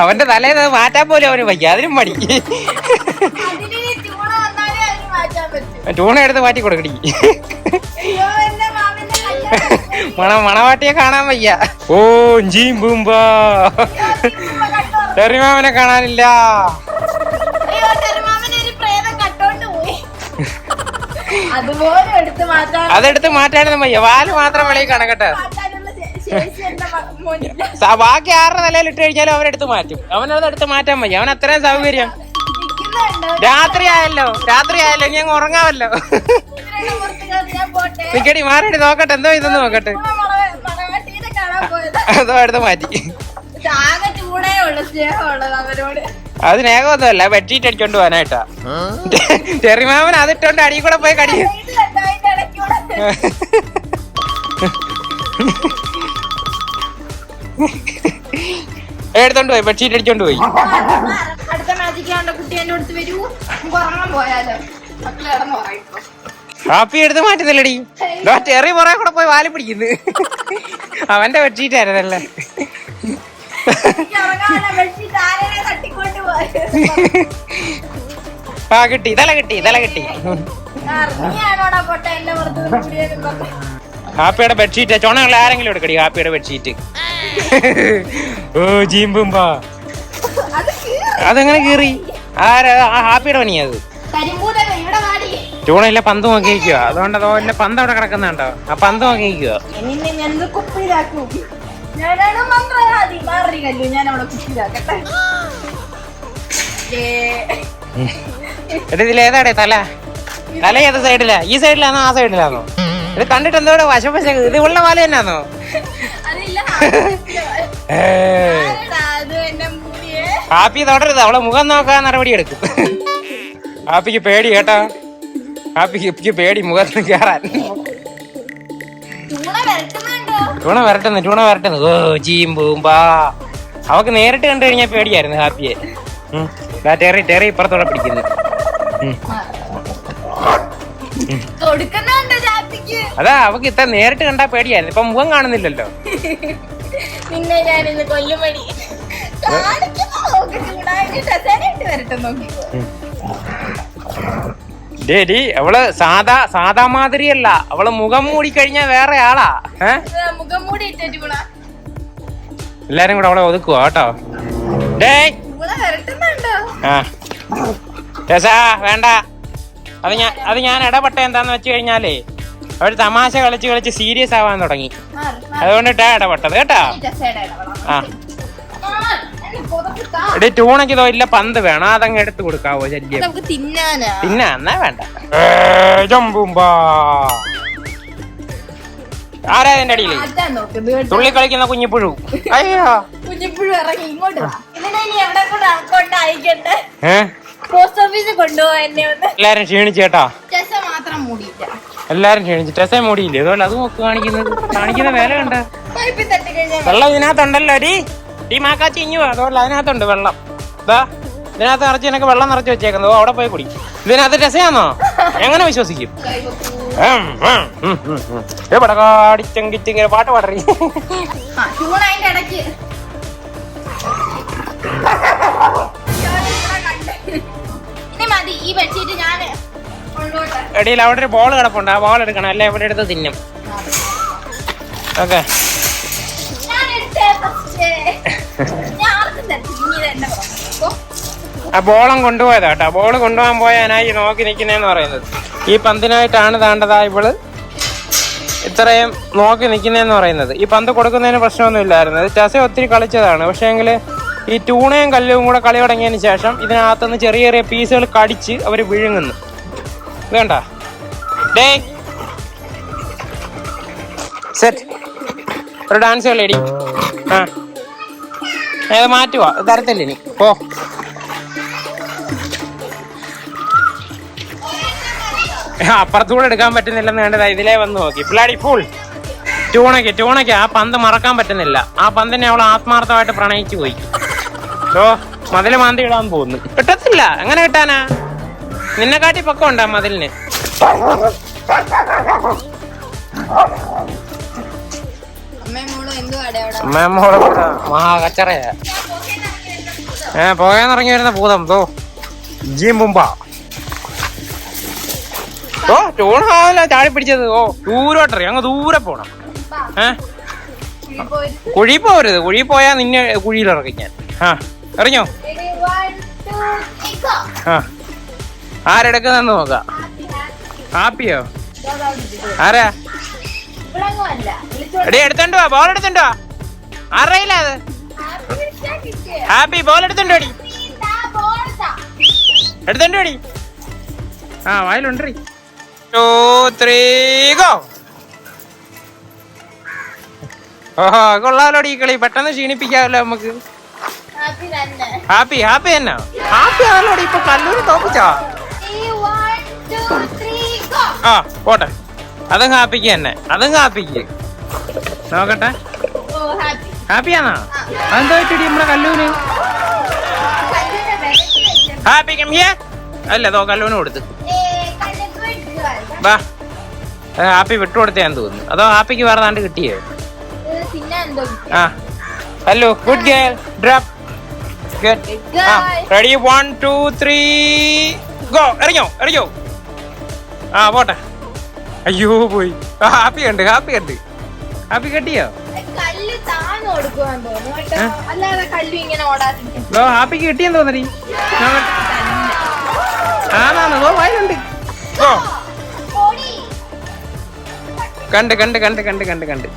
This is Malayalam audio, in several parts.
അവന്റെ തലേന്ന് മാറ്റാൻ പോലും അവന് വയ്യ, അതിനും മടി. ടൂണ എടുത്ത് മാറ്റി കൊടുക്കടി. മണവാട്ടിയെ കാണാൻ വയ്യ. ഓ ജീമ്പൂമ്പാ, ചെറിമാമനെ കാണാനില്ല. അതെടുത്ത് മാറ്റാനൊന്നും വയ്യ, വാല് മാത്രം വെളിയിൽ കാണക്കട്ടെ. ബാക്കി 6 നിലയിൽ ഇട്ട് കഴിഞ്ഞാലും അവനെടുത്ത് മാറ്റും. അവനത് എടുത്ത് മാറ്റാൻ വയ്യ, അവൻ അത്രയും സൗകര്യം. രാത്രി ആയല്ലോ ഇനി അങ്ങ് ഉറങ്ങാമല്ലോ. നിക്കടി മാറിയിട്ട് നോക്കട്ടെ, എന്തോ ഇതെന്ന് നോക്കട്ടെ. അതോ എടുത്ത് മാറ്റി. അത് സ്നേഹമൊന്നുമല്ല, ബെഡ്ഷീറ്റ് അടിച്ചോണ്ട് പോകാനായിട്ടാ. ചെറിമാമൻ അതിട്ടോണ്ട് അടിയിൽ കൂടെ പോയി കടി എടുത്തോണ്ട് പോയി, ബെഡ്ഷീറ്റ് അടിച്ചോണ്ട് പോയി. കാപ്പി എടുത്ത് മാറ്റുന്നില്ലടി, ചെറിയ പുറകെ കൂടെ പോയി വാല് പിടിക്കുന്നു. അവന്റെ ബെഡ്ഷീറ്റ് ആയിരുന്നല്ലേ. ആ കിട്ടി, തല കിട്ടി. കാപ്പിയുടെ ബെഡ്ഷീറ്റ് ചുണയുള്ള ആരെങ്കിലും എടുക്കടി, കാപ്പിയുടെ ബെഡ്ഷീറ്റ്. ഓ ജീമ്പുമ്പാ, അതെങ്ങനെ കീറി? ഹാപ്പിയുടെ പണിയത്. ചൂണയില്ല പന്ത് നോക്കിയിരിക്കുക, അതുകൊണ്ട് അതോ എന്റെ പന്ത് അവിടെ കിടക്കുന്നുണ്ടോ? ആ പന്ത് നോക്കിയിരിക്കുക. ഇതിലേതാടേ തല ഏത് സൈഡിലാ? ഈ സൈഡിലാണോ ആ സൈഡിലാണോ? ഇത് കണ്ടിട്ട് എന്തോടെ വശം ഇത് ഉള്ള പോലെ തന്നെയാണോ? ഹാപ്പി തൊടരുത്, അവളെ മുഖം നോക്കാൻ നടപടി എടുക്കും. ഹാപ്പിക്ക് പേടി കേട്ടോ, ഹാപ്പിക്ക് പേടി മുഖത്ത് കേറാൻ. ടൂണ വരട്ടുന്നു. ഓ ജീമ്പൂമ്പാ, അവക്ക് നേരിട്ട് കണ്ടു കഴിഞ്ഞാൽ പേടിയായിരുന്നു ഹാപ്പിയെ. ടെറി ഇപ്പുറത്തോടെ പിടിക്കുന്നു. അതാ അവക്ക് ഇത്ര നേരിട്ട് കണ്ടാ പേടിയായിരുന്നു, ഇപ്പൊ മുഖം കാണുന്നില്ലല്ലോ. ഡേഡി അവള് സാധാ മാതിരിയല്ല, അവള് മുഖം മൂടി കഴിഞ്ഞാ വേറെ ആളാ. എല്ലാരും കൂടെ അവളെ ഒതുക്കുവാ കേട്ടോ. വേണ്ട, അത് ഞാൻ ഇടപെട്ട എന്താന്ന് വെച്ച് കഴിഞ്ഞാലേ അവര് തമാശ കളിച്ച് സീരിയസ് ആവാൻ തുടങ്ങി, അതുകൊണ്ടിട്ടാ ഇടപെട്ടത് കേട്ടാ. ആ എടി ടൂണക്ക് ഇതോ ഇല്ല പന്ത് വേണം, അതങ്ങ് എടുത്ത് കൊടുക്കാവോ? ശല്യം തിന്നാ വേണ്ട. ആരാ എന്റെ അടിയില് തുള്ളി കളിക്കുന്ന കുഞ്ഞിപ്പുഴു? അയ്യോ കുഞ്ഞിപ്പുഴു ഇറങ്ങി ഇങ്ങോട്ട്. പോസ്റ്റ് ഓഫീസിൽ കൊണ്ടുപോവാ എന്നെ ഒന്ന്. എല്ലാരും ക്ഷീണിച്ചു കേട്ടോ, മാത്രം മൂടിയില്ല. എല്ലാരും ക്ഷീണിച്ചു. ടെസ്സേ മൂടിയില്ലേ? അതുപോലെ അത് നോക്ക് കാണിക്കുന്ന വേല കണ്ട. വെള്ളം ഇതിനകത്തുണ്ടല്ലോ ഡി മാക്കാച്ചി ഇഞ്ഞു. അതുപോലെ അതിനകത്തുണ്ട് വെള്ളം. ഇതാ ഇതിനകത്ത് നിറച്ച് നിനക്ക് വെള്ളം നിറച്ച് വെച്ചേക്കുന്നത്, അവിടെ പോയി കുടി. ഇതിനകത്ത് ടെസ്സയാണോ? എങ്ങനെ വിശ്വസിക്കും? എവിടെ കാടിച്ചെങ്കിച്ചിങ്ങനെ പാട്ട് പാടറി. എടിയിൽ അവിടെ ഒരു ബോൾ കിടപ്പുണ്ട്, ആ ബോൾ എടുക്കണം, അല്ലെ ഇവിടെ എടുത്ത് തിന്നും. ഓക്കെ ആ ബോളം കൊണ്ടുപോയതാ കേട്ടോ. ബോള് കൊണ്ടുപോകാൻ പോയാനായി നോക്കി നിൽക്കുന്നതെന്ന് പറയുന്നത്. ഈ പന്തിനായിട്ടാണ് താണ്ടതാ ഇവള് ഇത്രയും നോക്കി നിൽക്കുന്നതെന്ന് പറയുന്നത്. ഈ പന്ത് കൊടുക്കുന്നതിന് പ്രശ്നമൊന്നുമില്ലായിരുന്നു, ടെസ ഒത്തിരി കളിച്ചതാണ്. പക്ഷേ എങ്കിൽ ഈ ടൂണയും കല്ലും കൂടെ കളി തുടങ്ങിയതിന് ശേഷം ഇതിനകത്തുനിന്ന് ചെറിയ ചെറിയ പീസുകൾ കടിച്ച് അവർ വിഴുങ്ങുന്നു. ഇത് കണ്ട സെറ്റ് ഒരു ഡാൻസ് കളിയടി. ആ ഏത് മാറ്റുവാ, തരത്തില്ല ഇനി പോ. അപ്പുറത്തൂടെ എടുക്കാൻ പറ്റുന്നില്ലെന്ന് കണ്ടത് ഇതിലേ വന്ന് നോക്കി. പിള്ളാടി ഫുൾ ടൂണയ്ക്ക് ആ പന്ത് മറക്കാൻ പറ്റുന്നില്ല. ആ പന്തിനെ അവൾ ആത്മാർത്ഥമായിട്ട് പ്രണയിച്ചു പോയി. മതില് മാന്തി ഇടാൻ പോകുന്നു. കിട്ടത്തില്ല, എങ്ങനെ കിട്ടാനാ? നിന്നെക്കാട്ടി പൊക്കം ഉണ്ടാ മതിലിന്. അമ്മയമ്മോടെ കൂടെ മഹാ കച്ചറയാ. പോകാന്നിറങ്ങി വരുന്ന ഭൂതം തോ ജീമ്പുമ്പ. ഓ ടൂണാവല്ല ചാടി പിടിച്ചത്. ഓ ദൂരോട്ടറി അങ്ങ് ദൂരെ പോണം. കുഴി പോരുത്. കുഴി പോയാ നിന്നെ കുഴിയിൽ ഇറങ്ങി ഞാൻ. ഇറങ്ങിയോ? ആരെടുക്കുന്നെന്ന് നോക്കാം. ഹാപ്പിയോ? ആരാ? എടീ എടുത്തോണ്ട് വാ, ബോൾ എടുത്തോണ്ട് വാ. ആരയില്ല അത്? ഹാപ്പി ബോൾ എടുത്തോണ്ട് വാടി. എടുത്തോണ്ട് വാടി. വായിലുണ്ട്. 2 3 ഗോ. ഓഹോ കൊള്ളാലോടി ഈ കളി. പെട്ടെന്ന് ക്ഷീണിപ്പിക്കാമല്ലോ നമുക്ക്. ഹാപ്പി ഹാപ്പി തന്നെ. ഹാപ്പി ആണല്ലോടി ഇപ്പൊ കല്ലൂര് തോപ്പിച്ചാ. പോട്ടെ. അതും ഹാപ്പിക്ക് തന്നെ. അതും ഹാപ്പിക്ക്. നോക്കട്ടെ. ഹാപ്പിയാണോ? അതെന്താ വെച്ചടി നമ്മളെ കല്ലൂന്? ഹാപ്പി കമ്മിയ അല്ല തോ കല്ലൂന് കൊടുത്ത്. വാ ഹാപ്പി വിട്ടുകൊടുത്തേന്ന് തോന്നുന്നു. അതോ ഹാപ്പിക്ക് വേറെ നാണ്ട് കിട്ടിയേ? Hello good girl. Drop. Ready 1 2 3 go. ഇറങ്ങിയോ? ഇറങ്ങിയോ? പോട്ടെ. അയ്യോ പോയി. ഹാപ്പി കണ്ട്. ഹാപ്പി കണ്ട്. ഹാപ്പി കെട്ടിയോ? ഹാപ്പിക്ക് കിട്ടിയെന്ന് തോന്നടി. ആണോ? വായിലുണ്ട്. കണ്ട് കണ്ട് കണ്ട് കണ്ട് കണ്ട് കണ്ട്.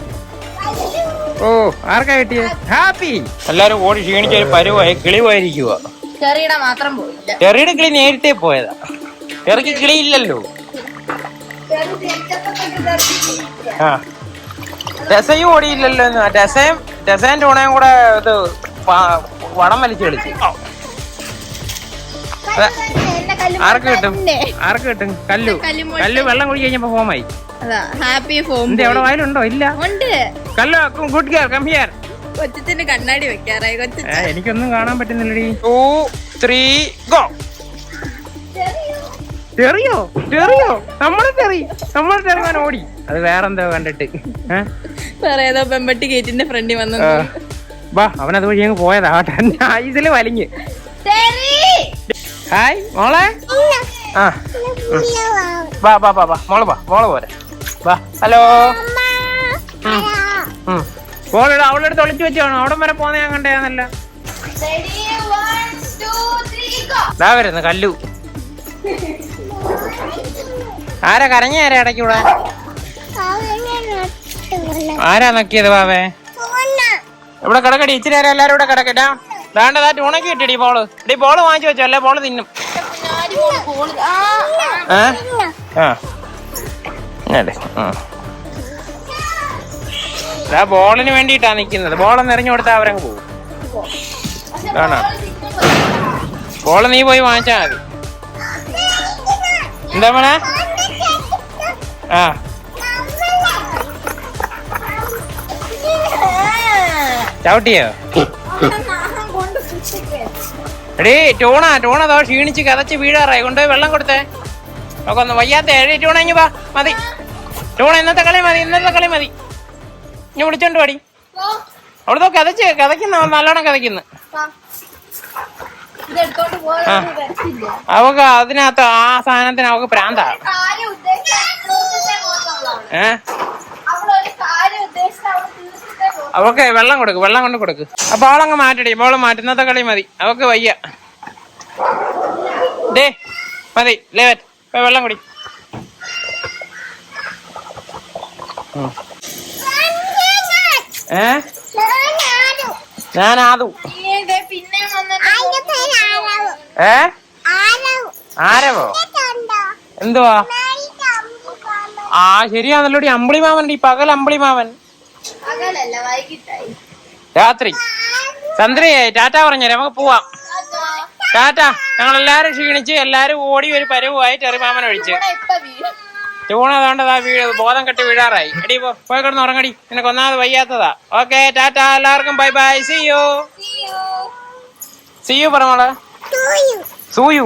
ഓ ആർക്കാ കിട്ടിയത്? ഹാപ്പി. എല്ലാരും ഓടി ക്ഷീണിച്ച ഒരു പരുവായി കിളി പോയിരിക്കുക. ചെറിയുടെ കിളി നേരത്തെ പോയതാ. ചെറിക്ക് കിളി ഇല്ലല്ലോ. രസയും ഓടിയില്ലല്ലോ. രസയും ടൂണയും കൂടെ ഇത് വടം വലിച്ചു കളിച്ച്. ആർക്ക് കിട്ടും? ആർക്ക് കിട്ടും? കല്ലു. കല്ലു വെള്ളം കുടി കഴിഞ്ഞപ്പോ ഫോമായി. Happy form. എവിടെ വായിലുണ്ടോ? ഇല്ല. കല്ലു ഗുഡ് ഗേൾ കം ഹിയർ. കൊച്ചത്തിന് കണ്ണാടി വെക്കാറായി. എനിക്കൊന്നും കാണാൻ പറ്റുന്നില്ലടി. 2 3 ഗോ. ചെറിയോ? ചെറിയോ? നമ്മളെ ചെറിയാൻ ഓടി. അത് വേറെന്തോ കണ്ടിട്ട്. ഏതോ പെമ്പട്ടി ഗേറ്റിന്റെ ഫ്രണ്ടിൽ വന്നു. വാ അവനത് വഴി അങ്ങ് പോയതാ. ഇതില് വലിഞ്ഞ്. ഹായ് മോളെ. വാ വാ വാ വാ മോള് വാ. മോള് പോരെ. വാ. ഹലോ. മോളെ അവളെടുത്ത് ഒളിച്ചു വെച്ചോണോ? അവിടെ വരെ പോന്നെ ഞാൻ കണ്ടേന്നല്ല. ദാ വരുന്നു കല്ലു. ആരാ കരഞ്ഞ? ആരാ ഇടയ്ക്കൂടെ? ആരാ നക്കിയത് ബാവേ? ഇവിടെ കിടക്കടി. ഇച്ചിരി നേരം എല്ലാരും ഇവിടെ കിടക്കട്ടാ. ദാണ്ടതായിട്ട് ഉണക്കി കിട്ടിടി ബോള്. ഇടി ബോള് വാങ്ങിച്ചു വെച്ചോ, അല്ലേ ബോള് തിന്നും. ബോളിന് വേണ്ടിയിട്ടാ നിക്കുന്നത്. ബോളൊന്ന് എറിഞ്ഞു കൊടുത്താൽ അവരങ്ങ് പോകും. ആണോ? ബോള് നീ പോയി വാങ്ങിച്ചാ മതി. എന്താ മോനെ? ചവിട്ടിയോ? എടീ ടൂണ അതോ ക്ഷീണിച്ച് കതച്ച് വീഴാറായി. കൊണ്ടുപോയി വെള്ളം കൊടുത്തേ. ഒക്കെ ഒന്ന് വയ്യാത്ത. എഴി ടൂണ ഇങ്ങ് വാ. മതി ടൂണ. ഇന്നത്തെ കളി മതി. ഇനി വിളിച്ചോണ്ട് പാടി. അവിടുത്തെ കതയ്ക്കുന്ന നല്ലോണം കതയ്ക്കുന്നു. അവക്ക് അതിനകത്ത് ആ സാധനത്തിന് അവക്ക് പ്രാന്താ. അവക്ക് വെള്ളം കൊണ്ട് കൊടുക്ക്. അപ്പൊ അവളങ്ങ് മാറ്റടി. ബോള് മാറ്റുന്നത്തെ കളി മതി. അവക്ക് വയ്യ. ഡേ മതി. ലേവറ്റ് വെള്ളം കുടി. ഞാനാതു. ആരവോ? എന്തുവാ? ശരിയാണല്ലോടി. അമ്പിളിമാവൻ. ഈ പകൽ അമ്പിളിമാവൻ. രാത്രി ചന്ദ്രയായി. ടാറ്റ പറഞ്ഞേരെ. നമുക്ക് പോവാം. ടാറ്റ. ഞങ്ങളെല്ലാരും ക്ഷീണിച്ച് എല്ലാരും ഓടി ഒരു പരവുമായി ചെറിമാമൻ ഒഴിച്ച്. ടൂണ അതുകൊണ്ടതാ ബോധം കെട്ടി വീഴാറായി. എടി പോയി കിടന്ന് ഉറങ്ങടി. നിനക്ക് ഒന്നാമത് വയ്യാത്തതാ. ഓക്കെ ടാറ്റ. എല്ലാവർക്കും ബൈ ബൈ. സീ യു പറ മോളെ. സൂയു.